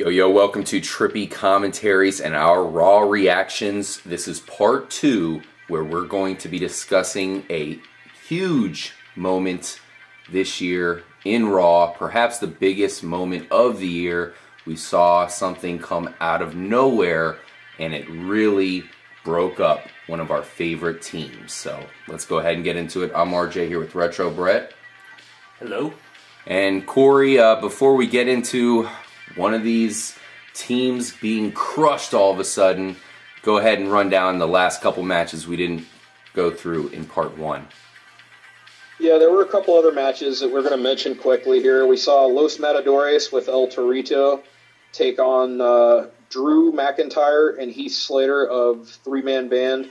Yo, yo, welcome to Trippy Commentaries and our Raw reactions. This is part 2, where we're going to be discussing a huge moment this year in Raw, perhaps the biggest moment of the year. We saw something come out of nowhere, and it really broke up one of our favorite teams. So let's go ahead and get into it. I'm RJ here with Retro Brett. Hello. And Corey, before we get into one of these teams being crushed all of a sudden, go ahead and run down the last couple matches we didn't go through in part 1. Yeah, there were a couple other matches that we're going to mention quickly here. We saw Los Matadores with El Torito take on Drew McIntyre and Heath Slater of Three-Man Band.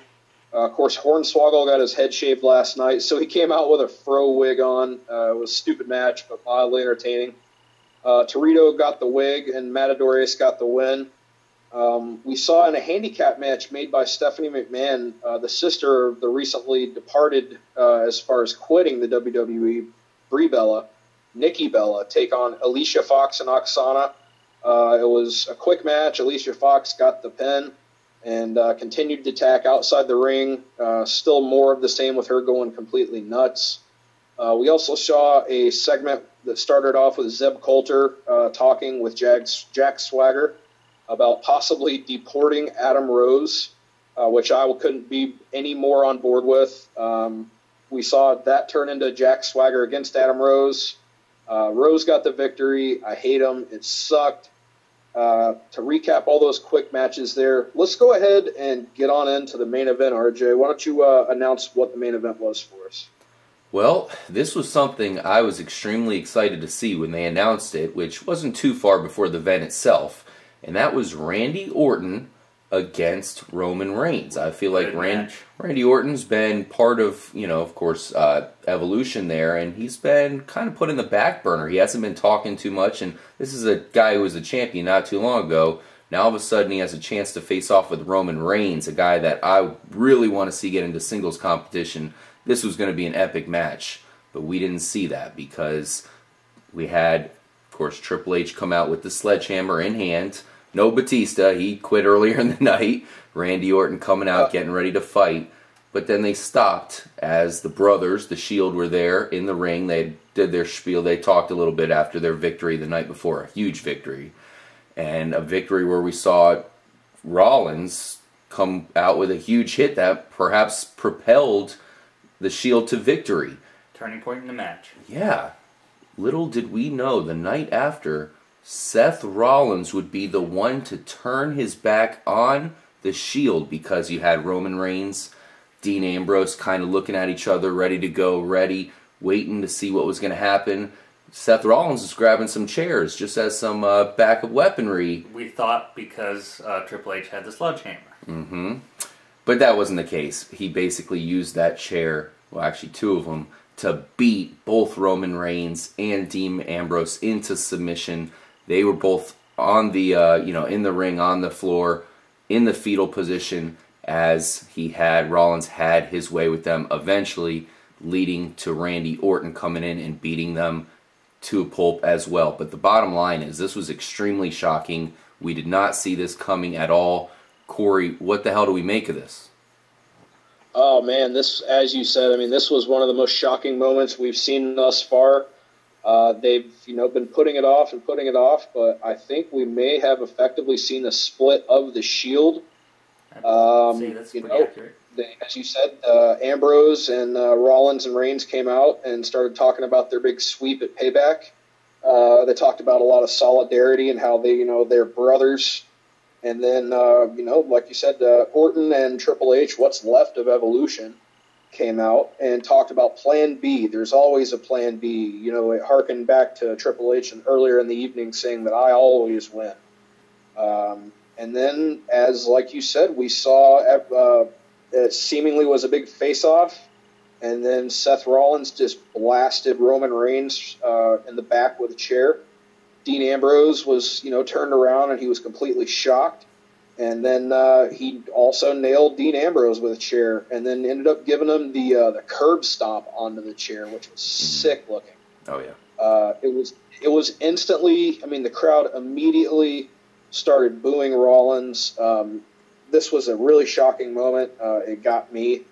Of course, Hornswoggle got his head shaved last night, so he came out with a fro wig on. It was a stupid match, but mildly entertaining. Torito got the wig, and Matadores got the win. We saw in a handicap match made by Stephanie McMahon, the sister of the recently departed, as far as quitting the WWE, Brie Bella, Nikki Bella, take on Alicia Fox and Oksana. It was a quick match. Alicia Fox got the pin and continued to attack outside the ring. Still more of the same with her going completely nuts. We also saw a segment that started off with Zeb Coulter talking with Jack Swagger about possibly deporting Adam Rose, which I couldn't be any more on board with. We saw that turn into Jack Swagger against Adam Rose. Rose got the victory. I hate him. It sucked. To recap all those quick matches there, let's go ahead and get on into the main event, RJ. Why don't you announce what the main event was for us? Well, this was something I was extremely excited to see when they announced it, which wasn't too far before the event itself, and that was Randy Orton against Roman Reigns. I feel like Randy Orton's been part of, of course, Evolution there, and he's been kind of put in the back burner. He hasn't been talking too much, and this is a guy who was a champion not too long ago. Now all of a sudden he has a chance to face off with Roman Reigns, a guy that I really want to see get into singles competition. This was going to be an epic match, but we didn't see that because we had, of course, Triple H come out with the sledgehammer in hand. No Batista, he quit earlier in the night. Randy Orton coming out, getting ready to fight. But then they stopped as the brothers, the Shield, were there in the ring. They did their spiel. They talked a little bit after their victory the night before, a huge victory. And a victory where we saw Rollins come out with a huge hit that perhaps propelled the Shield to victory. Turning point in the match. Yeah. Little did we know the night after, Seth Rollins would be the one to turn his back on the Shield because you had Roman Reigns, Dean Ambrose kind of looking at each other, ready to go, waiting to see what was going to happen. Seth Rollins is grabbing some chairs just as some backup weaponry. We thought because Triple H had the sledgehammer. Mm-hmm. But that wasn't the case. He basically used that chair, well actually two of them, to beat both Roman Reigns and Dean Ambrose into submission. They were both on the, in the ring, on the floor, in the fetal position as Rollins had his way with them, eventually leading to Randy Orton coming in and beating them to a pulp as well. But the bottom line is this was extremely shocking. We did not see this coming at all. Corey, what the hell do we make of this? Oh, man, this, as you said, this was one of the most shocking moments we've seen thus far. They've, been putting it off, but I think we may have effectively seen a split of the Shield. That's pretty accurate. As you said, Ambrose and Rollins and Reigns came out and started talking about their big sweep at Payback. They talked about a lot of solidarity and how they, they're brothers. And then, like you said, Orton and Triple H, what's left of Evolution, came out and talked about Plan B. There's always a Plan B. It harkened back to Triple H earlier in the evening saying that I always win. And then, like you said, we saw it seemingly was a big face-off. And then Seth Rollins just blasted Roman Reigns in the back with a chair. Dean Ambrose was, turned around and he was completely shocked. And then he also nailed Dean Ambrose with a chair and then ended up giving him the curb stomp onto the chair, which was sick looking. Oh, yeah. It was instantly, the crowd immediately started booing Rollins. This was a really shocking moment. It got me.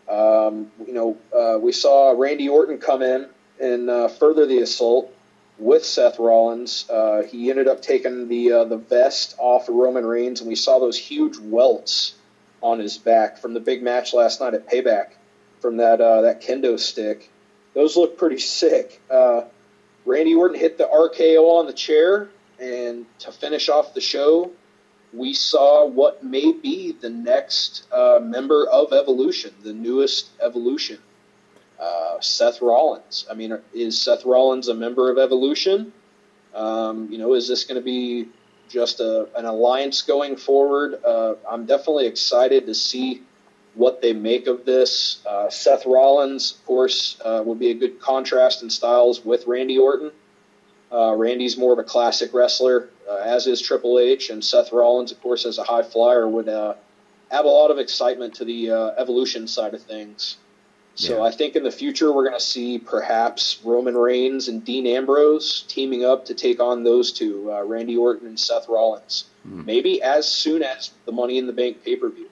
We saw Randy Orton come in and further the assault with Seth Rollins. He ended up taking the vest off of Roman Reigns, and we saw those huge welts on his back from the big match last night at Payback from that kendo stick. Those look pretty sick. Randy Orton hit the RKO on the chair, and to finish off the show, we saw what may be the next member of Evolution, the newest Evolution, Seth Rollins. I mean, is Seth Rollins a member of Evolution? Is this going to be just an alliance going forward? I'm definitely excited to see what they make of this. Seth Rollins, of course, would be a good contrast in styles with Randy Orton. Randy's more of a classic wrestler, as is Triple H, and Seth Rollins, of course, as a high flyer, would add a lot of excitement to the Evolution side of things. So yeah. I think in the future we're going to see perhaps Roman Reigns and Dean Ambrose teaming up to take on those two, Randy Orton and Seth Rollins. Maybe as soon as the Money in the Bank pay-per-view.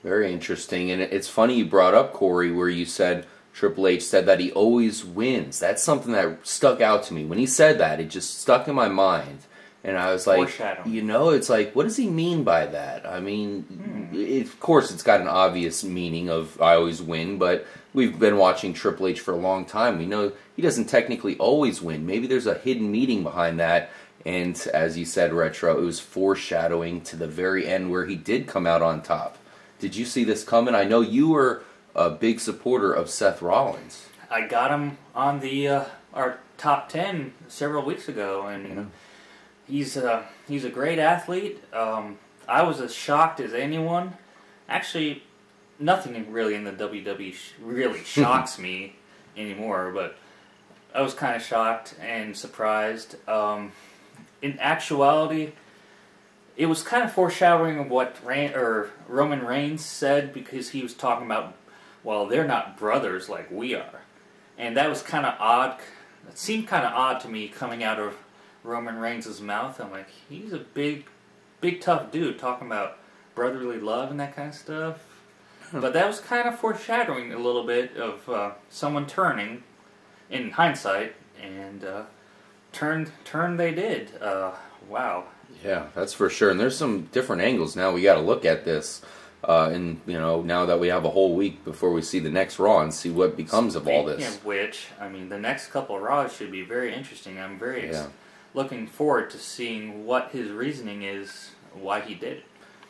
Very interesting. And it's funny you brought up, Corey, where you said Triple H said that he always wins. That's something that stuck out to me. When he said that, it just stuck in my mind. And I was like, it's like, what does he mean by that? I mean, of course, it's got an obvious meaning of I always win, but we've been watching Triple H for a long time. We know he doesn't technically always win. Maybe there's a hidden meaning behind that. And as you said, Retro, it was foreshadowing to the very end where he did come out on top. Did you see this coming? I know you were a big supporter of Seth Rollins. I got him on the our top 10 several weeks ago, and he's a great athlete. I was as shocked as anyone. Actually, nothing really in the WWE really shocks me anymore, but I was kind of shocked and surprised. In actuality, it was kind of foreshadowing of what Roman Reigns said, because he was talking about, well, they're not brothers like we are. And that was kind of odd. It seemed kind of odd to me coming out of Roman Reigns' mouth. I'm like, he's a big, tough dude talking about brotherly love and that kind of stuff. But that was kind of foreshadowing a little bit of someone turning, in hindsight, and turn they did. Wow. Yeah, that's for sure. And there's some different angles now we got to look at this. Now that we have a whole week before we see the next Raw and see what becomes of all this. Speaking of which, I mean, the next couple of Raws should be very interesting. I'm very looking forward to seeing what his reasoning is, why he did it.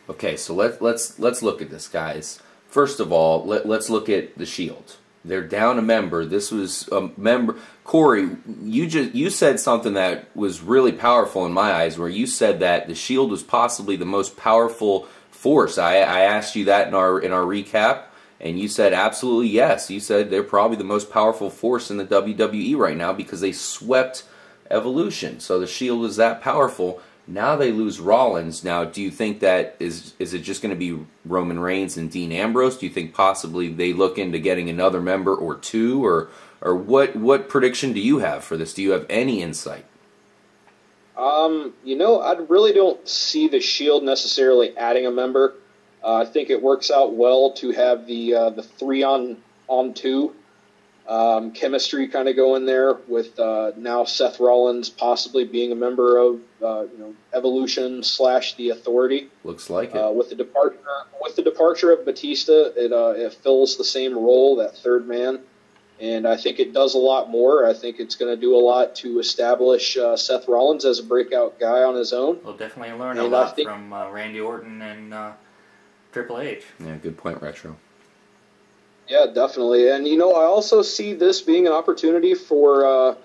Okay, so let's look at this, guys. First of all, let's look at the Shield. They're down a member. This was a member. Corey, you said something that was really powerful in my eyes, where you said that the Shield was possibly the most powerful force. I asked you that in our recap, and you said absolutely yes. You said they're probably the most powerful force in the WWE right now because they swept Evolution. So the Shield is that powerful. Now they lose Rollins. Now, do you think that is it just going to be Roman Reigns and Dean Ambrose? Do you think possibly they look into getting another member or two, or what prediction do you have for this? Do you have any insight? I really don't see the Shield necessarily adding a member. I think it works out well to have the 3-on-2 chemistry kind of going there with now Seth Rollins possibly being a member of Evolution / the Authority. Looks like it. With the departure of Batista, it fills the same role, that third man. And I think it does a lot more. I think it's going to do a lot to establish Seth Rollins as a breakout guy on his own. We'll definitely learn a lot from Randy Orton and Triple H. Yeah, good point, Retro. Yeah, definitely. And, I also see this being an opportunity for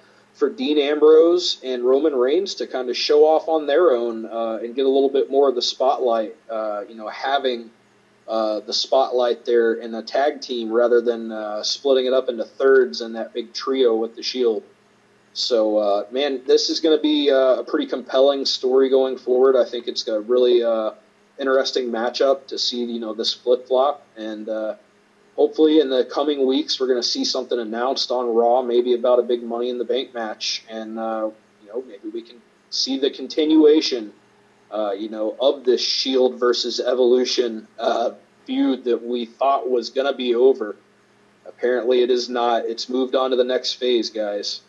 Dean Ambrose and Roman Reigns to kind of show off on their own and get a little bit more of the spotlight, having the spotlight there in a tag team rather than splitting it up into thirds and that big trio with the Shield. So, this is going to be a pretty compelling story going forward. I think it's a really interesting matchup to see, this flip-flop. And hopefully in the coming weeks we're going to see something announced on Raw, maybe about a big Money in the Bank match. And, maybe we can see the continuation of this Shield versus Evolution feud that we thought was going to be over. Apparently it is not. It's moved on to the next phase, guys.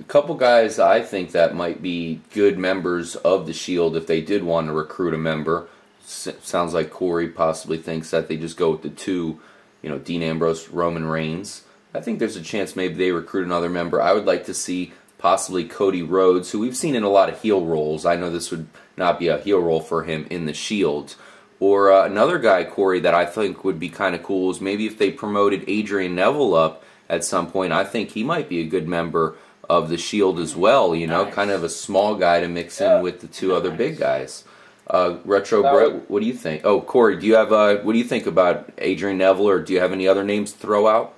A couple guys I think that might be good members of the Shield if they did want to recruit a member. Sounds like Corey possibly thinks that they just go with the two, Dean Ambrose, Roman Reigns. I think there's a chance maybe they recruit another member. I would like to see possibly Cody Rhodes, who we've seen in a lot of heel roles. I know this would not be a heel role for him in the Shield. Or another guy, Corey, that I think would be kind of cool is maybe if they promoted Adrian Neville up at some point. I think he might be a good member of the Shield as well, Nice. Kind of a small guy to mix in with the two other big guys. Retro Brett, what do you think? Oh, Corey, do you have what do you think about Adrian Neville, or do you have any other names to throw out?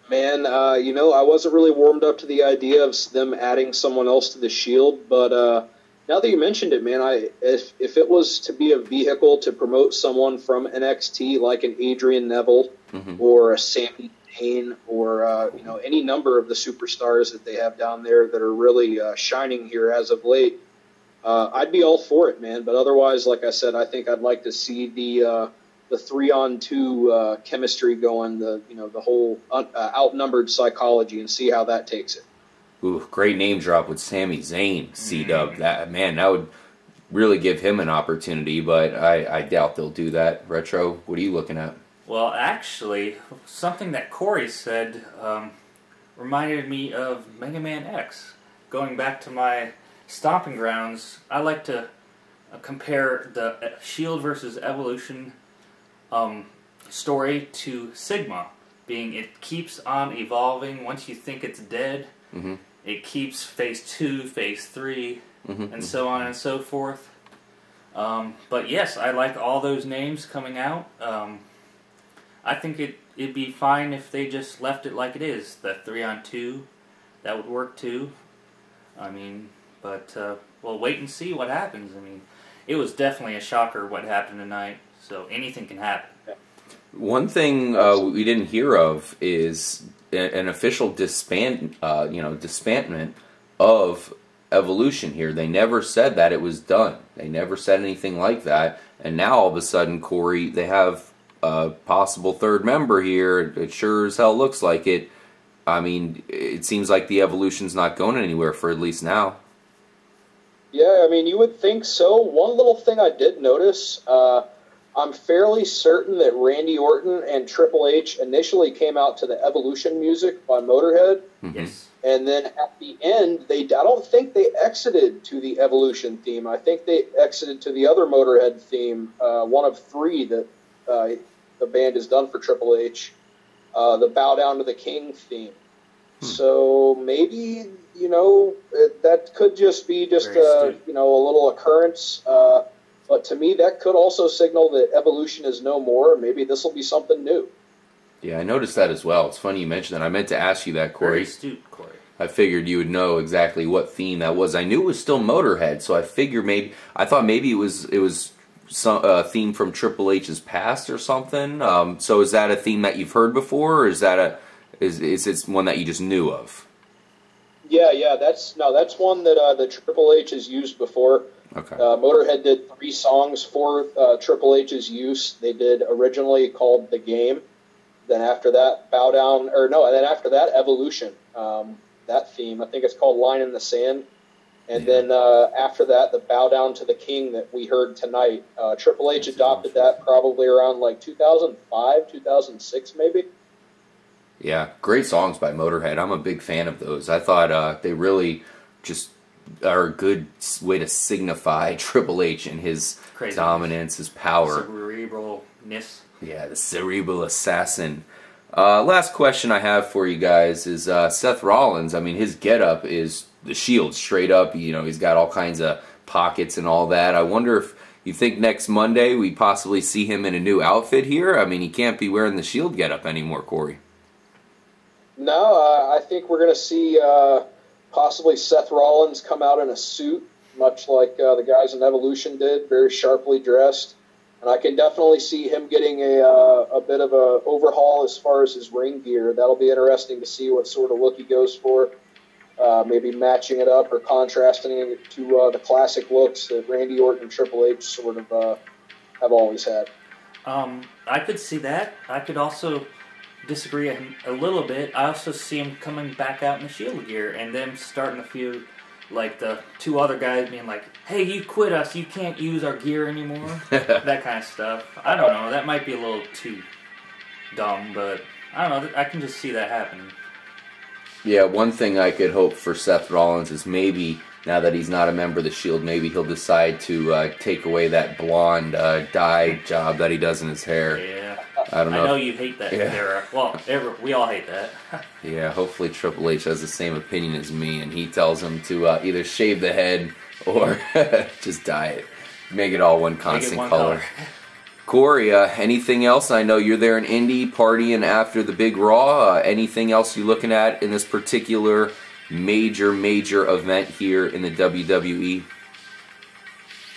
Man, I wasn't really warmed up to the idea of them adding someone else to the Shield, but now that you mentioned it, man, if it was to be a vehicle to promote someone from NXT like an Adrian Neville or a Sami Zayn or any number of the superstars that they have down there that are really shining here as of late, I'd be all for it, man. But otherwise, like I said, I think I'd like to see the 3-on-2 chemistry going, the whole outnumbered psychology, and see how that takes it. Ooh, great name drop with Sami Zayn, C-Dub. That would really give him an opportunity, but I doubt they'll do that. Retro, what are you looking at? Well, actually, something that Corey said reminded me of Mega Man X. Going back to my stomping grounds, I like to compare the Shield versus Evolution story to Sigma, being it keeps on evolving. Once you think it's dead, it keeps phase 2, phase 3, and so on and so forth. But yes, I like all those names coming out. I think it'd be fine if they just left it like it is. The 3-on-2, that would work too. But we'll wait and see what happens. It was definitely a shocker what happened tonight, so anything can happen. One thing we didn't hear of is an official disbandment of Evolution here. They never said that it was done. They never said anything like that. And now all of a sudden, Corey, they have a possible third member here. It sure as hell looks like it. It seems like the Evolution's not going anywhere for at least now. Yeah, you would think so. One little thing I did notice, I'm fairly certain that Randy Orton and Triple H initially came out to the Evolution music by Motorhead. Yes. And then at the end, I don't think they exited to the Evolution theme. I think they exited to the other Motorhead theme, one of 3 that the band has done for Triple H, the Bow Down to the King theme. So maybe, that could just be a little occurrence. But to me, that could also signal that Evolution is no more. Maybe this will be something new. Yeah, I noticed that as well. It's funny you mentioned that. I meant to ask you that, Corey. Very astute, Corey. I figured you would know exactly what theme that was. I knew it was still Motorhead, so I thought maybe it was some theme from Triple H's past or something. So is that a theme that you've heard before, or is that is it one that you just knew of? Yeah, that's one that Triple H has used before. Okay. Motorhead did 3 songs for Triple H's use. They did originally called The Game. Then after that, then after that, Evolution. That theme, I think it's called Line in the Sand. And then after that, the Bow Down to the King that we heard tonight. Triple H adopted that probably around 2005, 2006 maybe. Yeah, great songs by Motorhead. I'm a big fan of those. I thought they really just are a good way to signify Triple H and his dominance, his power. Cerebralness. Yeah, the cerebral assassin. Last question I have for you guys is Seth Rollins. His getup is the Shield, straight up. He's got all kinds of pockets and all that. I wonder if you think next Monday we possibly see him in a new outfit here? He can't be wearing the Shield getup anymore, Corey. No, I think we're going to see possibly Seth Rollins come out in a suit, much like the guys in Evolution did, very sharply dressed. And I can definitely see him getting a bit of a overhaul as far as his ring gear. That'll be interesting to see what sort of look he goes for. maybe matching it up or contrasting it to the classic looks that Randy Orton and Triple H sort of have always had. I could see that. I could also disagree a little bit. I also see him coming back out in the Shield gear and them starting a feud like the two other guys being like, hey, you quit us, you can't use our gear anymore. That kind of stuff. I don't know. That might be a little too dumb, but I don't know. I can just see that happening. Yeah, one thing I could hope for Seth Rollins is maybe, now that he's not a member of the Shield, maybe he'll decide to take away that blonde dye job that he does in his hair. Yeah. I don't know. I know you hate that era. Well, we all hate that. Yeah, hopefully Triple H has the same opinion as me, and he tells him to either shave the head or just dye it. Make it all one constant color. Corey, anything else? I know you're there in Indy partying after the big Raw. Anything else you're looking at in this particular major event here in the WWE?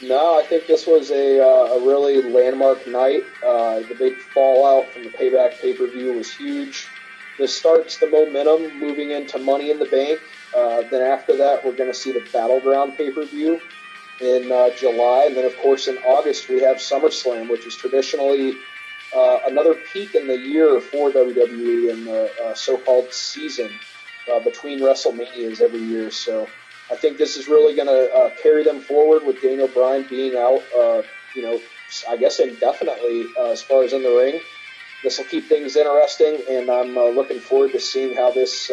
No, I think this was a really landmark night. The big fallout from the Payback pay-per-view was huge. This starts the momentum moving into Money in the Bank. Then after that, we're going to see the Battleground pay-per-view in July. And then, of course, in August, we have SummerSlam, which is traditionally another peak in the year for WWE in the so-called season between WrestleManias every year. So I think this is really going to carry them forward with Daniel Bryan being out, I guess indefinitely as far as in the ring. This will keep things interesting, and I'm looking forward to seeing how this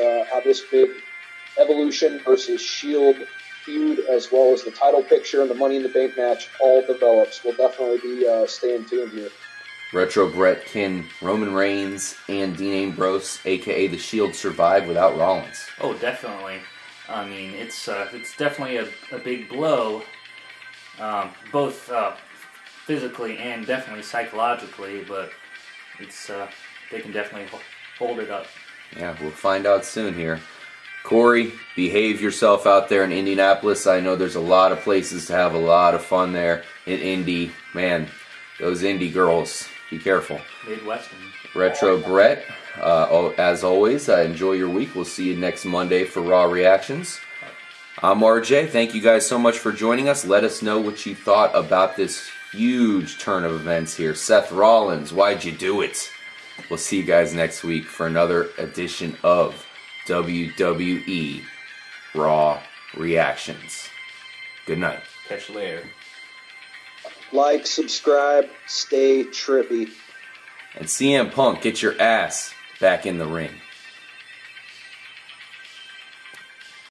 big Evolution versus Shield feud, as well as the title picture and the Money in the Bank match, all develops. We'll definitely be staying tuned here. Retro Brett, can Roman Reigns and Dean Ambrose, a.k.a. The Shield, survive without Rollins? Oh, definitely. I mean, it's definitely a big blow, both physically and definitely psychologically, but it's they can definitely hold it up. Yeah, we'll find out soon here. Corey, behave yourself out there in Indianapolis. I know there's a lot of places to have a lot of fun there in Indy. Man, those Indy girls, be careful. Midwestern. Retro Brett, as always, enjoy your week. We'll see you next Monday for Raw Reactions. I'm RJ. Thank you guys so much for joining us. Let us know what you thought about this huge turn of events here. Seth Rollins, why'd you do it? We'll see you guys next week for another edition of WWE Raw Reactions. Good night. Catch you later. Like, subscribe, stay trippy. And CM Punk, get your ass back in the ring.